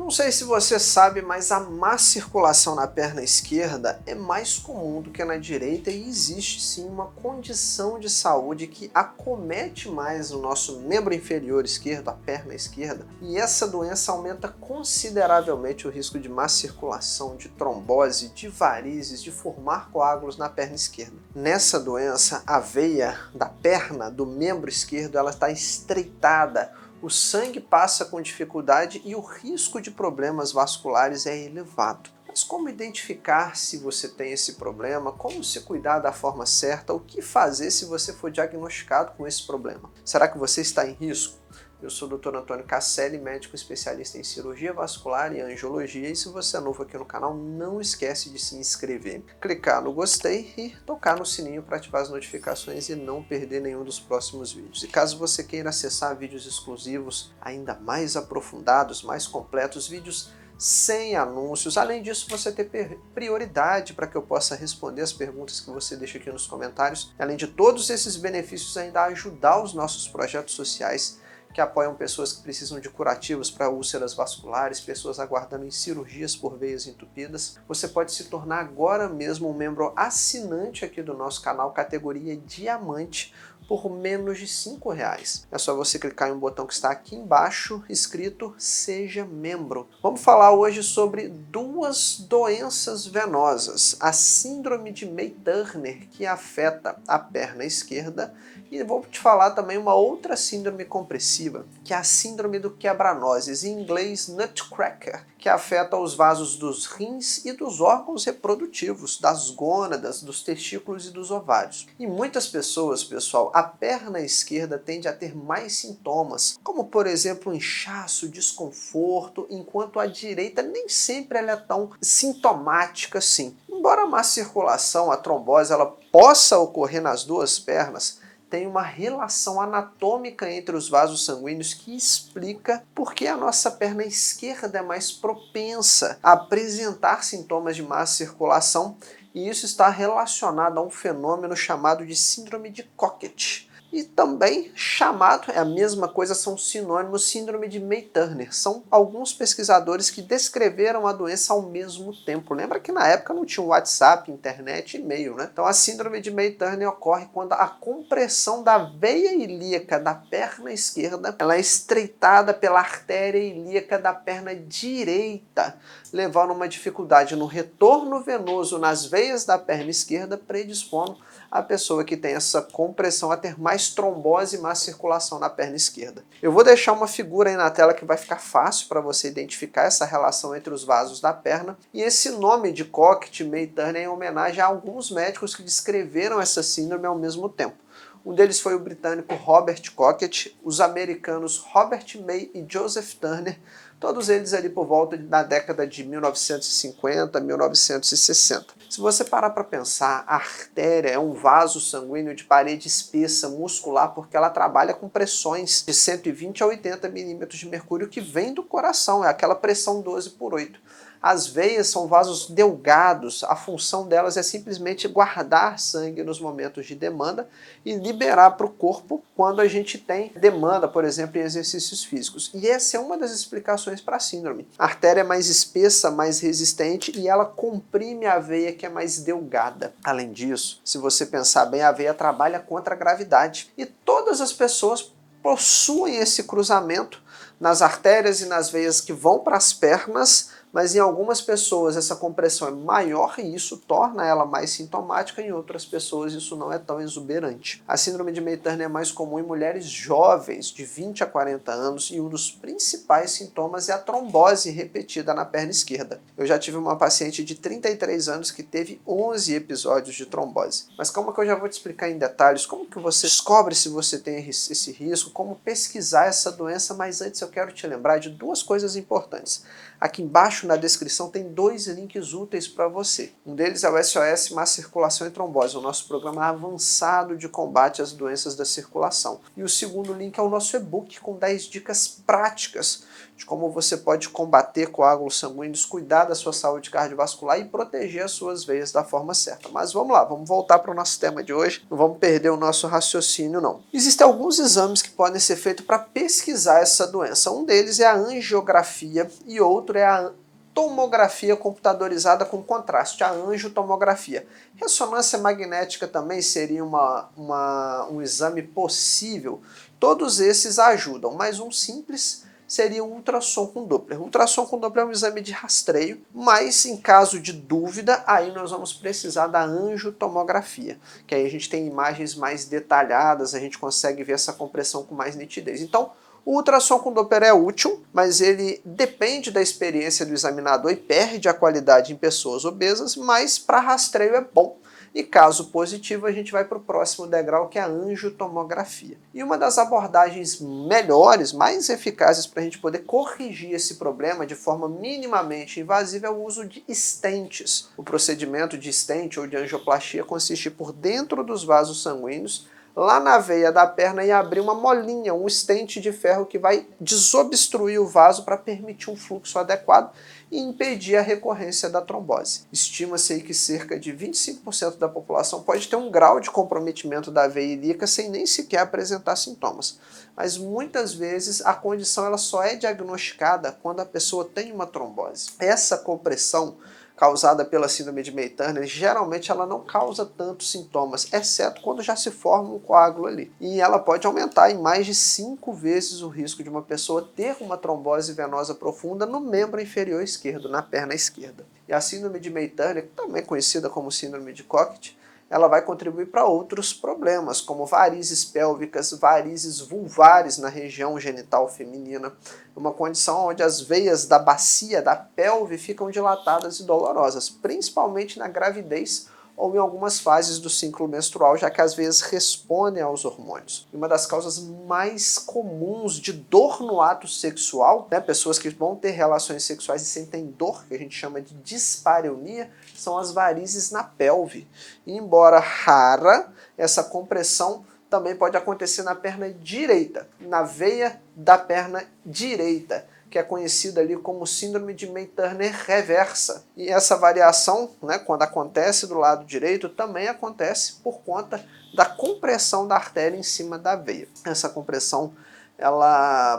Não sei se você sabe, mas a má circulação na perna esquerda é mais comum do que na direita e existe sim uma condição de saúde que acomete mais o nosso membro inferior esquerdo, a perna esquerda, e essa doença aumenta consideravelmente o risco de má circulação, de trombose, de varizes, de formar coágulos na perna esquerda. Nessa doença, a veia da perna, do membro esquerdo, ela está estreitada, o sangue passa com dificuldade e o risco de problemas vasculares é elevado. Mas como identificar se você tem esse problema, como se cuidar da forma certa, o que fazer se você for diagnosticado com esse problema? Será que você está em risco? Eu sou o Dr. Antônio Casselli, médico especialista em cirurgia vascular e angiologia, e se você é novo aqui no canal, não esquece de se inscrever, clicar no gostei e tocar no sininho para ativar as notificações e não perder nenhum dos próximos vídeos. E caso você queira acessar vídeos exclusivos ainda mais aprofundados, mais completos, vídeos sem anúncios. Além disso, você ter prioridade para que eu possa responder as perguntas que você deixa aqui nos comentários. Além de todos esses benefícios, ainda ajudar os nossos projetos sociais que apoiam pessoas que precisam de curativos para úlceras vasculares, pessoas aguardando em cirurgias por veias entupidas. Você pode se tornar agora mesmo um membro assinante aqui do nosso canal, categoria Diamante, por menos de R$5. É só você clicar em um botão que está aqui embaixo, escrito Seja Membro. Vamos falar hoje sobre duas doenças venosas, a síndrome de May-Turner, que afeta a perna esquerda, e vou te falar também uma outra síndrome compressiva, que é a síndrome do quebra-nozes, em inglês Nutcracker, que afeta os vasos dos rins e dos órgãos reprodutivos, das gônadas, dos testículos e dos ovários. E muitas pessoas, pessoal, a perna esquerda tende a ter mais sintomas, como por exemplo inchaço, desconforto, enquanto a direita nem sempre ela é tão sintomática assim. Embora a má circulação, a trombose, ela possa ocorrer nas duas pernas, tem uma relação anatômica entre os vasos sanguíneos que explica por que a nossa perna esquerda é mais propensa a apresentar sintomas de má circulação, e isso está relacionado a um fenômeno chamado de síndrome de Cocket. E também chamado, é a mesma coisa, são sinônimos, síndrome de May-Turner. São alguns pesquisadores que descreveram a doença ao mesmo tempo. Lembra que na época não tinha WhatsApp, internet e e-mail, né? Então a síndrome de May-Turner ocorre quando a compressão da veia ilíaca da perna esquerda ela é estreitada pela artéria ilíaca da perna direita, levando a uma dificuldade no retorno venoso nas veias da perna esquerda, predispondo a pessoa que tem essa compressão a ter mais trombose e má circulação na perna esquerda. Eu vou deixar uma figura aí na tela que vai ficar fácil para você identificar essa relação entre os vasos da perna, e esse nome de Cocket, May-Turner, é em homenagem a alguns médicos que descreveram essa síndrome ao mesmo tempo. Um deles foi o britânico Robert Cocket, os americanos Robert May e Joseph Turner, todos eles ali por volta da década de 1950, 1960. Se você parar para pensar, a artéria é um vaso sanguíneo de parede espessa, muscular, porque ela trabalha com pressões de 120 a 80 milímetros de mercúrio que vem do coração, é aquela pressão 12/8. As veias são vasos delgados, a função delas é simplesmente guardar sangue nos momentos de demanda e liberar para o corpo quando a gente tem demanda, por exemplo, em exercícios físicos. E essa é uma das explicações para a síndrome. A artéria é mais espessa, mais resistente e ela comprime a veia que é mais delgada. Além disso, se você pensar bem, a veia trabalha contra a gravidade e todas as pessoas possuem esse cruzamento nas artérias e nas veias que vão para as pernas, mas em algumas pessoas essa compressão é maior e isso torna ela mais sintomática, em outras pessoas isso não é tão exuberante. A síndrome de May-Turner é mais comum em mulheres jovens, de 20 a 40 anos, e um dos principais sintomas é a trombose repetida na perna esquerda. Eu já tive uma paciente de 33 anos que teve 11 episódios de trombose. Mas calma que eu já vou te explicar em detalhes como que você descobre se você tem esse risco, como pesquisar essa doença, mas antes eu quero te lembrar de duas coisas importantes. Aqui embaixo embaixo na descrição tem 2 links úteis para você. Um deles é o SOS Má Circulação e Trombose, o nosso programa avançado de combate às doenças da circulação. E o segundo link é o nosso e-book com 10 dicas práticas de como você pode combater coágulos sanguíneos, cuidar da sua saúde cardiovascular e proteger as suas veias da forma certa. Mas vamos lá, vamos voltar para o nosso tema de hoje, não vamos perder o nosso raciocínio não. Existem alguns exames que podem ser feitos para pesquisar essa doença. Um deles é a angiografia e outro é a tomografia computadorizada com contraste, a angiotomografia. Ressonância magnética também seria um exame possível. Todos esses ajudam, mas um simples seria o ultrassom com Doppler. O ultrassom com Doppler é um exame de rastreio, mas em caso de dúvida, aí nós vamos precisar da angiotomografia, que aí a gente tem imagens mais detalhadas, a gente consegue ver essa compressão com mais nitidez. Então, o ultrassom com Doppler é útil, mas ele depende da experiência do examinador e perde a qualidade em pessoas obesas, mas para rastreio é bom. E caso positivo, a gente vai para o próximo degrau, que é a angiotomografia. E uma das abordagens melhores, mais eficazes para a gente poder corrigir esse problema de forma minimamente invasiva é o uso de stents. O procedimento de stent ou de angioplastia consiste por dentro dos vasos sanguíneos, lá na veia da perna, e abrir uma molinha, um stent de ferro que vai desobstruir o vaso para permitir um fluxo adequado e impedir a recorrência da trombose. Estima-se aí que cerca de 25% da população pode ter um grau de comprometimento da veia ilíaca sem nem sequer apresentar sintomas. Mas muitas vezes a condição ela só é diagnosticada quando a pessoa tem uma trombose. Essa compressão causada pela síndrome de May-Turner, geralmente ela não causa tantos sintomas, exceto quando já se forma um coágulo ali. E ela pode aumentar em mais de 5 vezes o risco de uma pessoa ter uma trombose venosa profunda no membro inferior esquerdo, na perna esquerda. E a síndrome de May-Turner, também conhecida como síndrome de Cockett, ela vai contribuir para outros problemas, como varizes pélvicas, varizes vulvares na região genital feminina, uma condição onde as veias da bacia, da pelve, ficam dilatadas e dolorosas, principalmente na gravidez ou em algumas fases do ciclo menstrual, já que as veias respondem aos hormônios. E uma das causas mais comuns de dor no ato sexual, pessoas que vão ter relações sexuais e sentem dor, que a gente chama de dispareunia, são as varizes na pelve. E embora rara, essa compressão também pode acontecer na perna direita, na veia da perna direita, que é conhecida ali como síndrome de May-Turner reversa. E essa variação, quando acontece do lado direito, também acontece por conta da compressão da artéria em cima da veia. Essa compressão,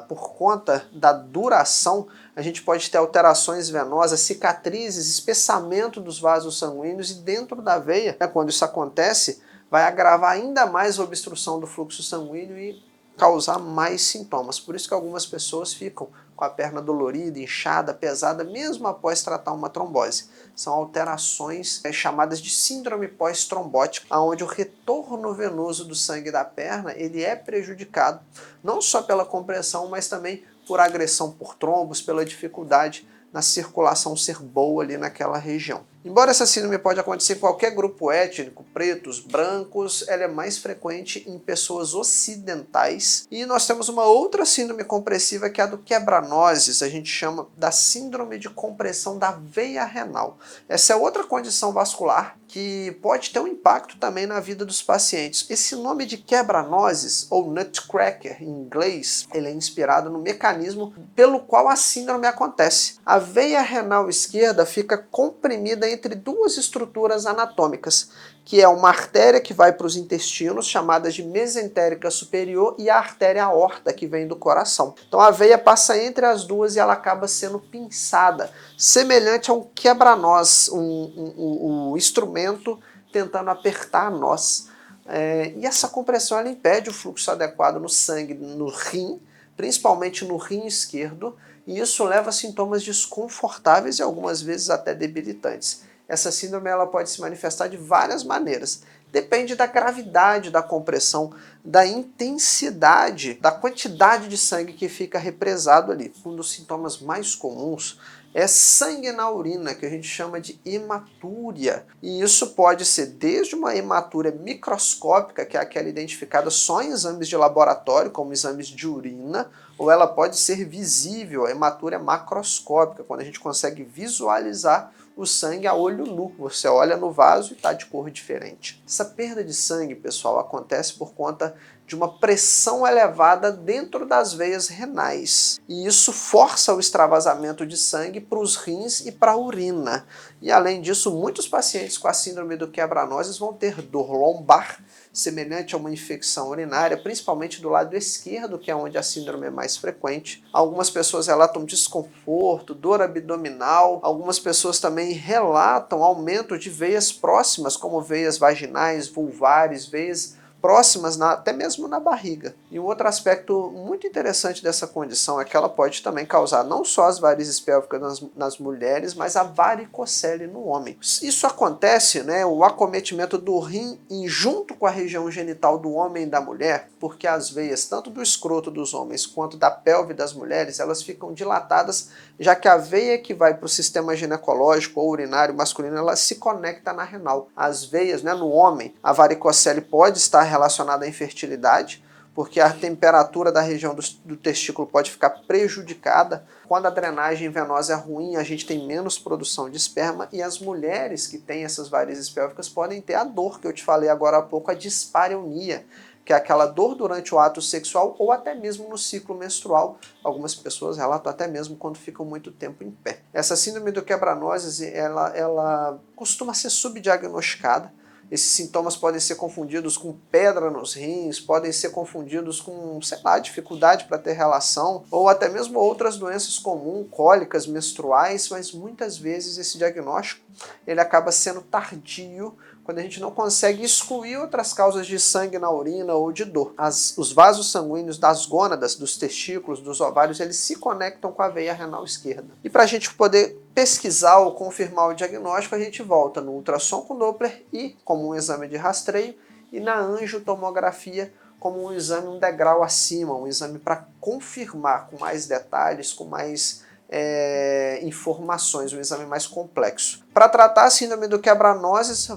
por conta da duração, a gente pode ter alterações venosas, cicatrizes, espessamento dos vasos sanguíneos, e dentro da veia, quando isso acontece, vai agravar ainda mais a obstrução do fluxo sanguíneo e causar mais sintomas. Por isso que algumas pessoas ficam com a perna dolorida, inchada, pesada, mesmo após tratar uma trombose. São alterações chamadas de síndrome pós-trombótica, onde o retorno venoso do sangue da perna ele é prejudicado, não só pela compressão, mas também por agressão por trombos, pela dificuldade na circulação ser boa ali naquela região. Embora essa síndrome pode acontecer em qualquer grupo étnico, pretos, brancos, ela é mais frequente em pessoas ocidentais. E nós temos uma outra síndrome compressiva, que é a do quebra-nozes, a gente chama da síndrome de compressão da veia renal. Essa é outra condição vascular que pode ter um impacto também na vida dos pacientes. Esse nome de quebra-nozes, ou nutcracker em inglês, ele é inspirado no mecanismo pelo qual a síndrome acontece. A veia renal esquerda fica comprimida entre duas estruturas anatômicas, que é uma artéria que vai para os intestinos, chamada de mesentérica superior, e a artéria aorta, que vem do coração. Então a veia passa entre as duas e ela acaba sendo pinçada, semelhante a um quebra-noz, um instrumento tentando apertar a noz. E essa compressão ela impede o fluxo adequado no sangue, no rim, principalmente no rim esquerdo, e isso leva a sintomas desconfortáveis e algumas vezes até debilitantes. Essa síndrome ela pode se manifestar de várias maneiras, Depende da gravidade da compressão, da intensidade, da quantidade de sangue que fica represado ali. Um dos sintomas mais comuns é sangue na urina, que a gente chama de hematúria. E isso pode ser desde uma hematúria microscópica, que é aquela identificada só em exames de laboratório, como exames de urina, ou ela pode ser visível, a hematúria macroscópica, quando a gente consegue visualizar o sangue a olho nu. Você olha no vaso e está de cor diferente. Essa perda de sangue, pessoal, acontece por conta de uma pressão elevada dentro das veias renais. E isso força o extravasamento de sangue para os rins e para a urina. E além disso, muitos pacientes com a síndrome do quebra-nozes vão ter dor lombar, semelhante a uma infecção urinária, principalmente do lado esquerdo, que é onde a síndrome é mais frequente. Algumas pessoas relatam desconforto, dor abdominal, algumas pessoas também relatam aumento de veias próximas, como veias vaginais, vulvares, veias próximas, até mesmo na barriga. E um outro aspecto muito interessante dessa condição é que ela pode também causar não só as varizes pélvicas nas mulheres, mas a varicocele no homem. Isso acontece, o acometimento do rim junto com a região genital do homem e da mulher, porque as veias, tanto do escroto dos homens quanto da pelve das mulheres, elas ficam dilatadas, já que a veia que vai para o sistema ginecológico ou urinário masculino, ela se conecta na renal. As veias, no homem, a varicocele pode estar relacionada à infertilidade, porque a temperatura da região do testículo pode ficar prejudicada. Quando a drenagem venosa é ruim, a gente tem menos produção de esperma, e as mulheres que têm essas varizes pélvicas podem ter a dor que eu te falei agora há pouco, a dispareunia, que é aquela dor durante o ato sexual ou até mesmo no ciclo menstrual. Algumas pessoas relatam até mesmo quando ficam muito tempo em pé. Essa síndrome do quebra-nozes, ela costuma ser subdiagnosticada. Esses sintomas podem ser confundidos com pedra nos rins, podem ser confundidos com, dificuldade para ter relação, ou até mesmo outras doenças comuns, cólicas menstruais, mas muitas vezes esse diagnóstico ele acaba sendo tardio, quando a gente não consegue excluir outras causas de sangue na urina ou de dor. Os vasos sanguíneos das gônadas, dos testículos, dos ovários, eles se conectam com a veia renal esquerda. E para a gente poder pesquisar ou confirmar o diagnóstico, a gente volta no ultrassom com Doppler e como um exame de rastreio, e na angiotomografia como um exame um degrau acima, um exame para confirmar com mais detalhes, com mais informações, um exame mais complexo. Para tratar a síndrome do quebra-nozes,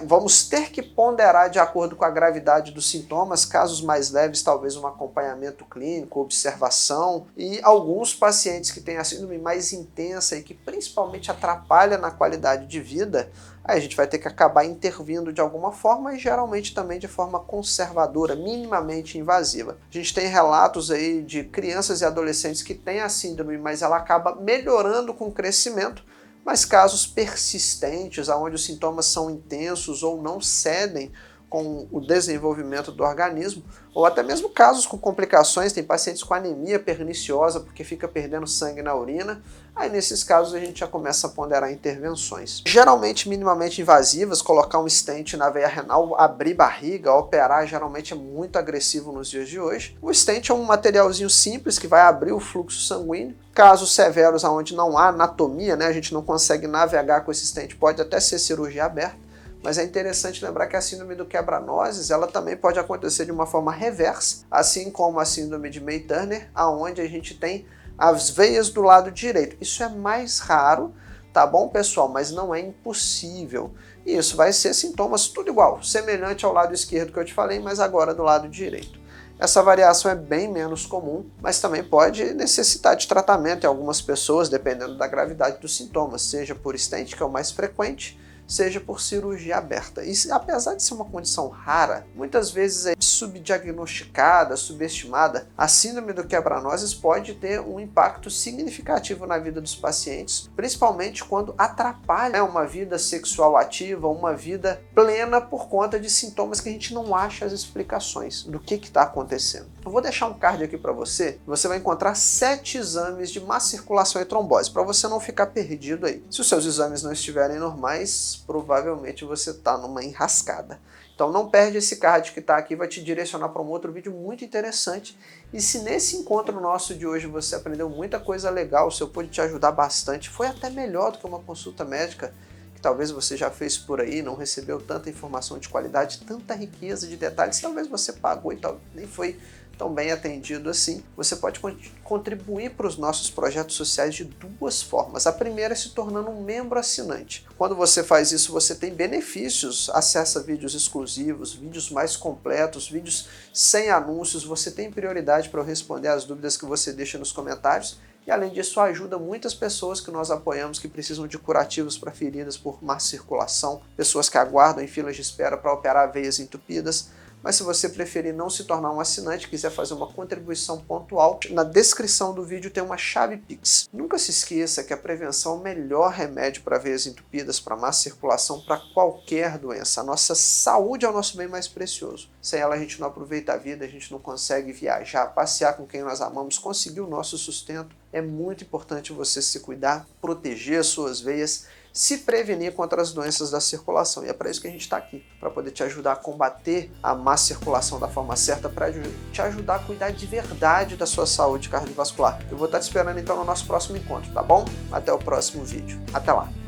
vamos ter que ponderar de acordo com a gravidade dos sintomas, casos mais leves, talvez um acompanhamento clínico, observação, e alguns pacientes que têm a síndrome mais intensa e que principalmente atrapalha na qualidade de vida, aí a gente vai ter que acabar intervindo de alguma forma e geralmente também de forma conservadora, minimamente invasiva. A gente tem relatos aí de crianças e adolescentes que têm a síndrome, mas ela acaba melhorando com o crescimento, mas casos persistentes, onde os sintomas são intensos ou não cedem com o desenvolvimento do organismo, ou até mesmo casos com complicações, tem pacientes com anemia perniciosa porque fica perdendo sangue na urina, aí nesses casos a gente já começa a ponderar intervenções. Geralmente minimamente invasivas, colocar um stent na veia renal, abrir barriga, operar, geralmente é muito agressivo nos dias de hoje. O stent é um materialzinho simples que vai abrir o fluxo sanguíneo. Casos severos onde não há anatomia, a gente não consegue navegar com esse stent, pode até ser cirurgia aberta. Mas é interessante lembrar que a síndrome do quebra-nozes, ela também pode acontecer de uma forma reversa, assim como a síndrome de May-Turner, onde a gente tem as veias do lado direito. Isso é mais raro, tá bom, pessoal? Mas não é impossível. E isso vai ser sintomas tudo igual, semelhante ao lado esquerdo que eu te falei, mas agora do lado direito. Essa variação é bem menos comum, mas também pode necessitar de tratamento em algumas pessoas, dependendo da gravidade dos sintomas, seja por stent, que é o mais frequente, seja por cirurgia aberta. E apesar de ser uma condição rara, muitas vezes é subdiagnosticada, subestimada, a síndrome do quebra-nozes pode ter um impacto significativo na vida dos pacientes, principalmente quando atrapalha uma vida sexual ativa, uma vida plena por conta de sintomas que a gente não acha as explicações do que está acontecendo. Eu vou deixar um card aqui para você vai encontrar 7 exames de má circulação e trombose, para você não ficar perdido aí. Se os seus exames não estiverem normais, provavelmente você está numa enrascada. Então não perde esse card que está aqui, vai te direcionar para um outro vídeo muito interessante. E se nesse encontro nosso de hoje você aprendeu muita coisa legal, se eu pude te ajudar bastante, foi até melhor do que uma consulta médica, que talvez você já fez por aí, não recebeu tanta informação de qualidade, tanta riqueza de detalhes, talvez você pagou e tal, nem foi tão bem atendido assim. Você pode contribuir para os nossos projetos sociais de duas formas. A primeira é se tornando um membro assinante. Quando você faz isso, você tem benefícios, acessa vídeos exclusivos, vídeos mais completos, vídeos sem anúncios, você tem prioridade para eu responder as dúvidas que você deixa nos comentários. E além disso, ajuda muitas pessoas que nós apoiamos que precisam de curativos para feridas por má circulação, pessoas que aguardam em filas de espera para operar veias entupidas. Mas se você preferir não se tornar um assinante, quiser fazer uma contribuição pontual, na descrição do vídeo tem uma chave Pix. Nunca se esqueça que a prevenção é o melhor remédio para veias entupidas, para má circulação, para qualquer doença. A nossa saúde é o nosso bem mais precioso. Sem ela a gente não aproveita a vida, a gente não consegue viajar, passear com quem nós amamos, conseguir o nosso sustento. É muito importante você se cuidar, proteger as suas veias, se prevenir contra as doenças da circulação. E é para isso que a gente está aqui, para poder te ajudar a combater a má circulação da forma certa, para te ajudar a cuidar de verdade da sua saúde cardiovascular. Eu vou estar te esperando então no nosso próximo encontro, tá bom? Até o próximo vídeo. Até lá!